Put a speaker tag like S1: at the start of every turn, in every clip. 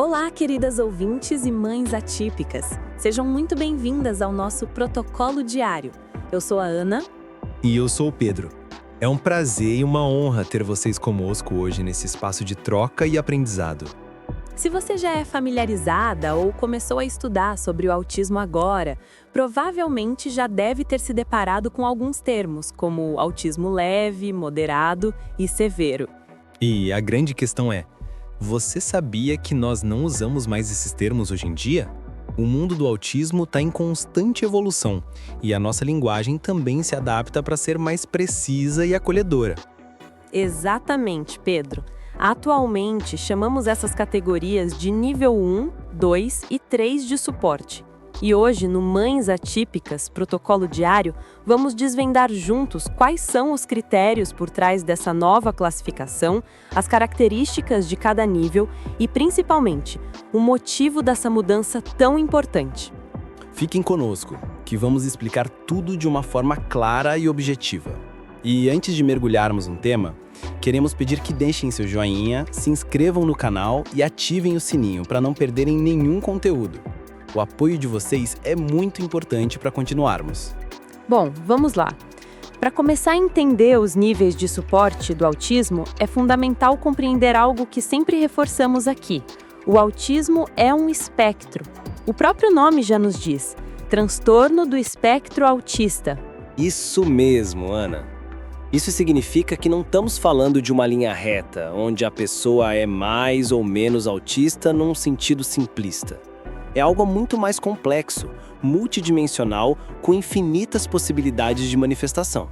S1: Olá, queridas ouvintes e mães atípicas. Sejam muito bem-vindas ao nosso protocolo diário. Eu sou a Ana.
S2: E eu sou o Pedro. É um prazer e uma honra ter vocês conosco hoje nesse espaço de troca e aprendizado.
S1: Se você já é familiarizada ou começou a estudar sobre o autismo agora, provavelmente já deve ter se deparado com alguns termos, como autismo leve, moderado e severo.
S2: E a grande questão é, você sabia que nós não usamos mais esses termos hoje em dia? O mundo do autismo está em constante evolução e a nossa linguagem também se adapta para ser mais precisa e acolhedora.
S1: Exatamente, Pedro. Atualmente, chamamos essas categorias de nível 1, 2 e 3 de suporte. E hoje, no Mães Atípicas, protocolo diário, vamos desvendar juntos quais são os critérios por trás dessa nova classificação, as características de cada nível e, principalmente, o motivo dessa mudança tão importante.
S2: Fiquem conosco, que vamos explicar tudo de uma forma clara e objetiva. E antes de mergulharmos no tema, queremos pedir que deixem seu joinha, se inscrevam no canal e ativem o sininho para não perderem nenhum conteúdo. O apoio de vocês é muito importante para continuarmos.
S1: Bom, vamos lá. Para começar a entender os níveis de suporte do autismo, é fundamental compreender algo que sempre reforçamos aqui. O autismo é um espectro. O próprio nome já nos diz: transtorno do espectro autista.
S3: Isso mesmo, Ana. Isso significa que não estamos falando de uma linha reta, onde a pessoa é mais ou menos autista num sentido simplista. É algo muito mais complexo, multidimensional, com infinitas possibilidades de manifestação.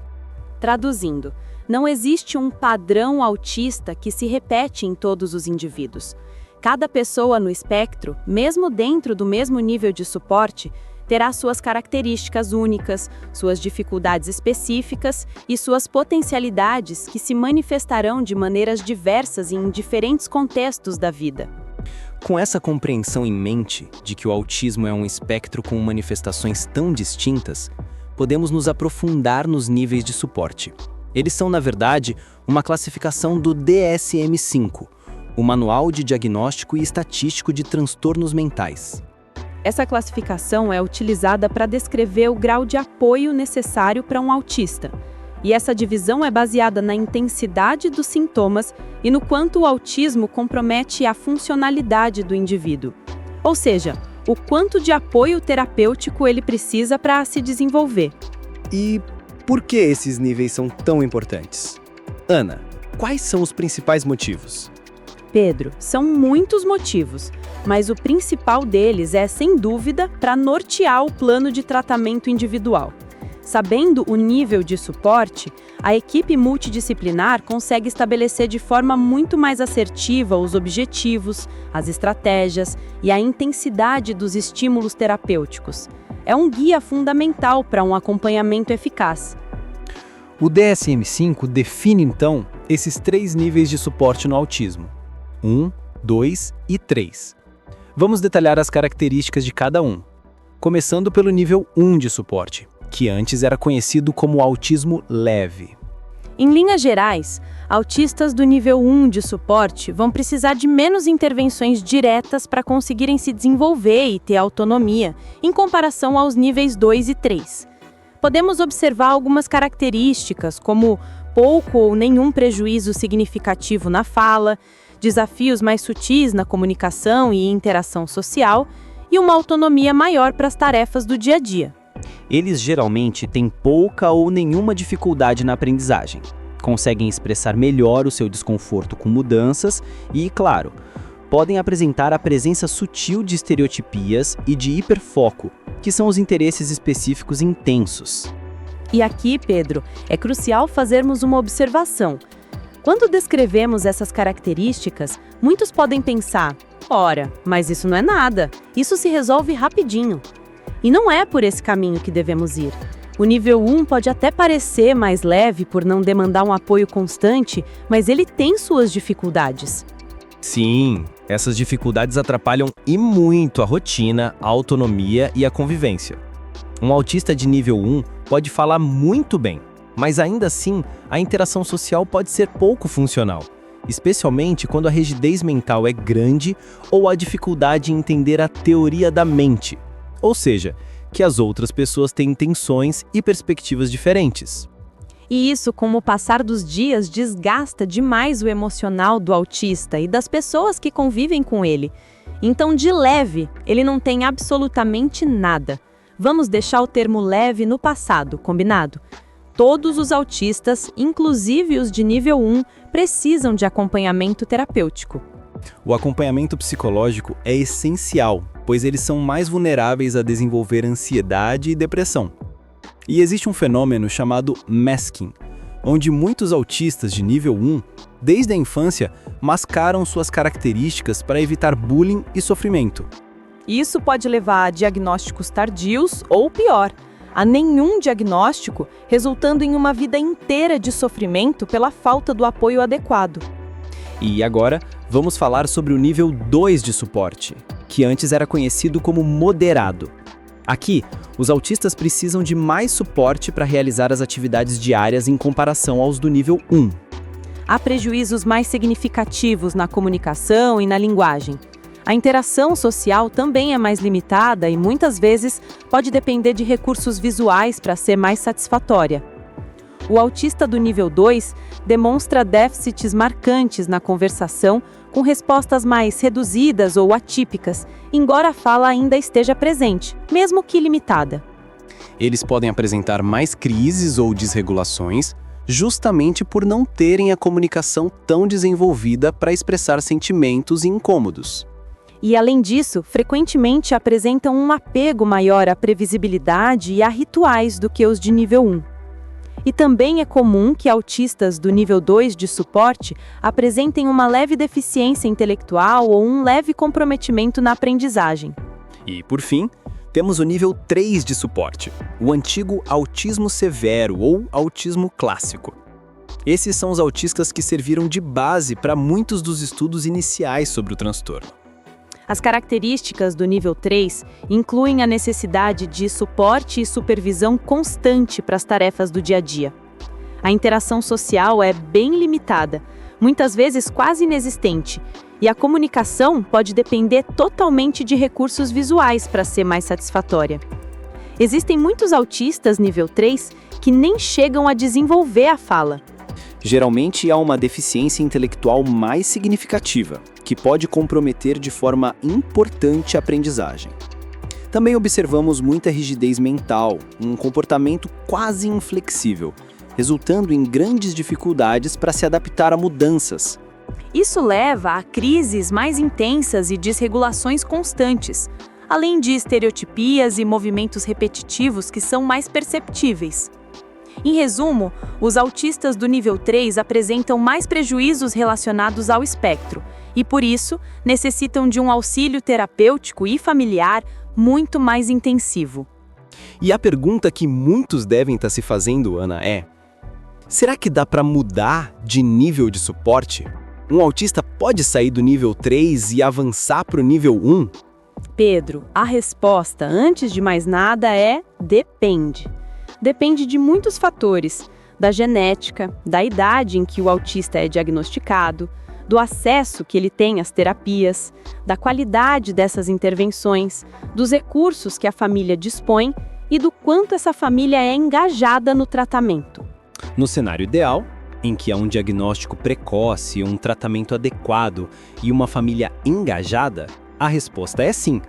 S1: Traduzindo, não existe um padrão autista que se repete em todos os indivíduos. Cada pessoa no espectro, mesmo dentro do mesmo nível de suporte, terá suas características únicas, suas dificuldades específicas e suas potencialidades que se manifestarão de maneiras diversas em diferentes contextos da vida.
S3: Com essa compreensão em mente de que o autismo é um espectro com manifestações tão distintas, podemos nos aprofundar nos níveis de suporte. Eles são, na verdade, uma classificação do DSM-5, o Manual de Diagnóstico e Estatístico de Transtornos Mentais.
S1: Essa classificação é utilizada para descrever o grau de apoio necessário para um autista. E essa divisão é baseada na intensidade dos sintomas e no quanto o autismo compromete a funcionalidade do indivíduo. Ou seja, o quanto de apoio terapêutico ele precisa para se desenvolver.
S3: E por que esses níveis são tão importantes? Ana, quais são os principais motivos?
S1: Pedro, são muitos motivos, mas o principal deles é, sem dúvida, para nortear o plano de tratamento individual. Sabendo o nível de suporte, a equipe multidisciplinar consegue estabelecer de forma muito mais assertiva os objetivos, as estratégias e a intensidade dos estímulos terapêuticos. É um guia fundamental para um acompanhamento eficaz.
S4: O DSM-5 define, então, esses 3 níveis de suporte no autismo: 1, 2 e 3. Vamos detalhar as características de cada um, começando pelo nível 1 de suporte, que antes era conhecido como autismo leve.
S1: Em linhas gerais, autistas do nível 1 de suporte vão precisar de menos intervenções diretas para conseguirem se desenvolver e ter autonomia, em comparação aos níveis 2 e 3. Podemos observar algumas características, como pouco ou nenhum prejuízo significativo na fala, desafios mais sutis na comunicação e interação social e uma autonomia maior para as tarefas do dia a dia.
S5: Eles geralmente têm pouca ou nenhuma dificuldade na aprendizagem, conseguem expressar melhor o seu desconforto com mudanças e, claro, podem apresentar a presença sutil de estereotipias e de hiperfoco, que são os interesses específicos intensos.
S1: E aqui, Pedro, é crucial fazermos uma observação. Quando descrevemos essas características, muitos podem pensar: ora, mas isso não é nada, isso se resolve rapidinho. E não é por esse caminho que devemos ir. O nível 1 pode até parecer mais leve por não demandar um apoio constante, mas ele tem suas dificuldades.
S2: Sim, essas dificuldades atrapalham e muito a rotina, a autonomia e a convivência. Um autista de nível 1 pode falar muito bem, mas ainda assim a interação social pode ser pouco funcional.
S3: especialmente quando a rigidez mental é grande ou a dificuldade em entender a teoria da mente, ou seja, que as outras pessoas têm intenções e perspectivas diferentes.
S1: E isso, com o passar dos dias, desgasta demais o emocional do autista e das pessoas que convivem com ele. Então, de leve, ele não tem absolutamente nada. Vamos deixar o termo leve no passado, combinado? Todos os autistas, inclusive os de nível 1, precisam de acompanhamento terapêutico.
S2: O acompanhamento psicológico é essencial, pois eles são mais vulneráveis a desenvolver ansiedade e depressão. E existe um fenômeno chamado masking, onde muitos autistas de nível 1, desde a infância, mascaram suas características para evitar bullying e sofrimento.
S1: Isso pode levar a diagnósticos tardios ou, pior, a nenhum diagnóstico, resultando em uma vida inteira de sofrimento pela falta do apoio adequado.
S3: E agora, vamos falar sobre o nível 2 de suporte, que antes era conhecido como moderado. Aqui, os autistas precisam de mais suporte para realizar as atividades diárias em comparação aos do nível 1.
S1: Há prejuízos mais significativos na comunicação e na linguagem. A interação social também é mais limitada e muitas vezes pode depender de recursos visuais para ser mais satisfatória. O autista do nível 2 demonstra déficits marcantes na conversação, com respostas mais reduzidas ou atípicas, embora a fala ainda esteja presente, mesmo que limitada.
S2: Eles podem apresentar mais crises ou desregulações, justamente por não terem a comunicação tão desenvolvida para expressar sentimentos incômodos.
S1: E, além disso, frequentemente apresentam um apego maior à previsibilidade e a rituais do que os de nível 1. E também é comum que autistas do nível 2 de suporte apresentem uma leve deficiência intelectual ou um leve comprometimento na aprendizagem.
S2: E, por fim, temos o nível 3 de suporte, o antigo autismo severo ou autismo clássico. Esses são os autistas que serviram de base para muitos dos estudos iniciais sobre o transtorno.
S1: As características do nível 3 incluem a necessidade de suporte e supervisão constante para as tarefas do dia a dia. A interação social é bem limitada, muitas vezes quase inexistente, e a comunicação pode depender totalmente de recursos visuais para ser mais satisfatória. Existem muitos autistas nível 3 que nem chegam a desenvolver a fala.
S3: Geralmente há uma deficiência intelectual mais significativa, que pode comprometer de forma importante a aprendizagem. Também observamos muita rigidez mental, um comportamento quase inflexível, resultando em grandes dificuldades para se adaptar a mudanças.
S1: Isso leva a crises mais intensas e desregulações constantes, além de estereotipias e movimentos repetitivos que são mais perceptíveis. Em resumo, os autistas do nível 3 apresentam mais prejuízos relacionados ao espectro e, por isso, necessitam de um auxílio terapêutico e familiar muito mais intensivo.
S2: E a pergunta que muitos devem estar se fazendo, Ana, é: será que dá para mudar de nível de suporte? Um autista pode sair do nível 3 e avançar para o nível 1?
S1: Pedro, a resposta, antes de mais nada, é depende. Depende de muitos fatores, da genética, da idade em que o autista é diagnosticado, do acesso que ele tem às terapias, da qualidade dessas intervenções, dos recursos que a família dispõe e do quanto essa família é engajada no tratamento.
S3: No cenário ideal, em que há um diagnóstico precoce, um tratamento adequado e uma família engajada, a resposta é sim.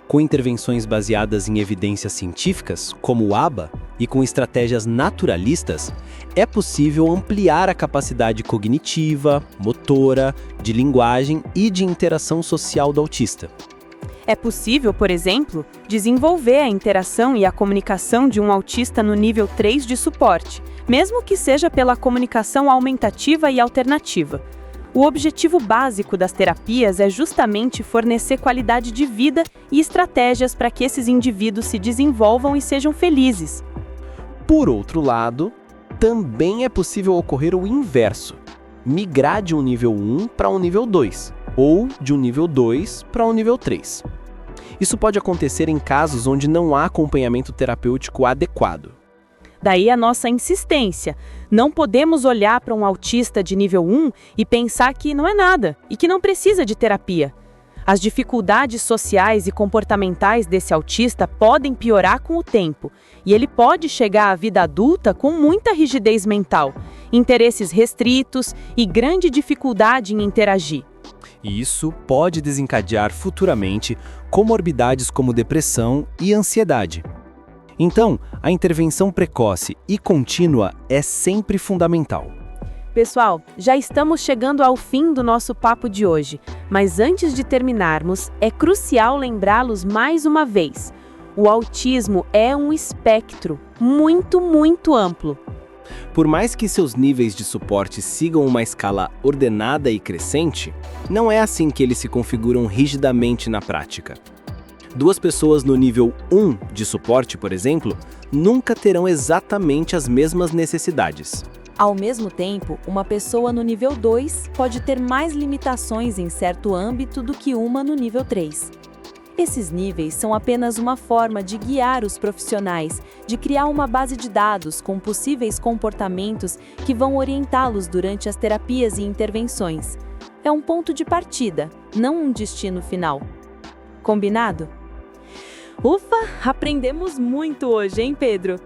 S3: Com intervenções baseadas em evidências científicas, como o ABA, e com estratégias naturalistas, é possível ampliar a capacidade cognitiva, motora, de linguagem e de interação social do autista.
S1: É possível, por exemplo, desenvolver a interação e a comunicação de um autista no nível 3 de suporte, mesmo que seja pela comunicação aumentativa e alternativa. O objetivo básico das terapias é justamente fornecer qualidade de vida e estratégias para que esses indivíduos se desenvolvam e sejam felizes.
S2: Por outro lado, também é possível ocorrer o inverso: migrar de um nível 1 para um nível 2, ou de um nível 2 para um nível 3. Isso pode acontecer em casos onde não há acompanhamento terapêutico adequado.
S1: Daí a nossa insistência. Não podemos olhar para um autista de nível 1 e pensar que não é nada e que não precisa de terapia. As dificuldades sociais e comportamentais desse autista podem piorar com o tempo, e ele pode chegar à vida adulta com muita rigidez mental, interesses restritos e grande dificuldade em interagir.
S3: E isso pode desencadear futuramente comorbidades como depressão e ansiedade. Então, a intervenção precoce e contínua é sempre fundamental.
S1: Pessoal, já estamos chegando ao fim do nosso papo de hoje, mas antes de terminarmos, é crucial lembrá-los mais uma vez. O autismo é um espectro muito, muito amplo.
S3: Por mais que seus níveis de suporte sigam uma escala ordenada e crescente, não é assim que eles se configuram rigidamente na prática. Duas pessoas no nível 1 de suporte, por exemplo, nunca terão exatamente as mesmas necessidades.
S6: Ao mesmo tempo, uma pessoa no nível 2 pode ter mais limitações em certo âmbito do que uma no nível 3. Esses níveis são apenas uma forma de guiar os profissionais, de criar uma base de dados com possíveis comportamentos que vão orientá-los durante as terapias e intervenções. É um ponto de partida, não um destino final. Combinado? Ufa, aprendemos muito hoje, hein, Pedro?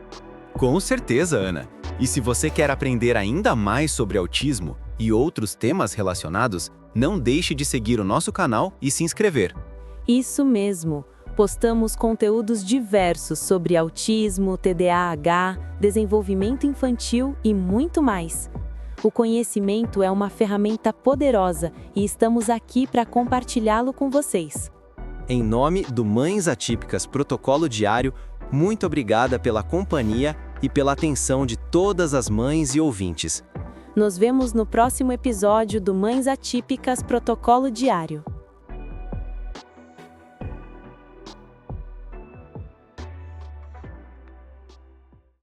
S7: Com certeza, Ana. E se você quer aprender ainda mais sobre autismo e outros temas relacionados, não deixe de seguir o nosso canal e se inscrever.
S6: Isso mesmo. Postamos conteúdos diversos sobre autismo, TDAH, desenvolvimento infantil e muito mais. O conhecimento é uma ferramenta poderosa e estamos aqui para compartilhá-lo com vocês.
S3: Em nome do Mães Atípicas Protocolo Diário, muito obrigada pela companhia e pela atenção de todas as mães e ouvintes.
S6: Nos vemos no próximo episódio do Mães Atípicas Protocolo Diário.